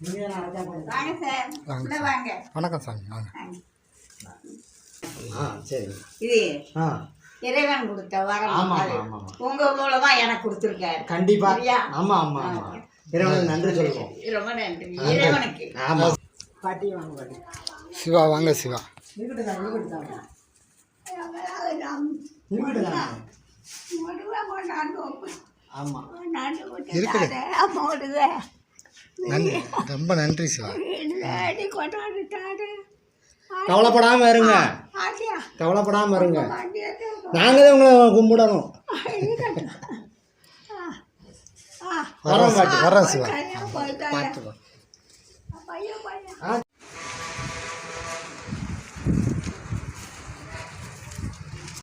வாங்க சார். உள்ள வாங்க. வணக்கம் சாமி. வாங்க. சரி. இது இறைவன் கொடுத்த வரம். உங்க மூலமா எனக்கு கொடுத்துருக்காரு. கண்டிப்பா. ஆமா ஆமா ஆமா. இறைவனுக்கு நன்றி சொல்லுவோம். ரொம்ப நன்றி இறைவனுக்கு. ஆமா. பாட்டி வாங்க பாட்டி. சிவா வாங்க சிவா. ஆமா. இருக்குது. நன்றி, ரொம்ப நன்றி சிவா. கவலைப்படாம இருங்க, கவலைப்படாம இருங்க. நாங்க தான் உங்களை கும்பிடணும். வரோம் சிவா. பார்த்துக்கோ.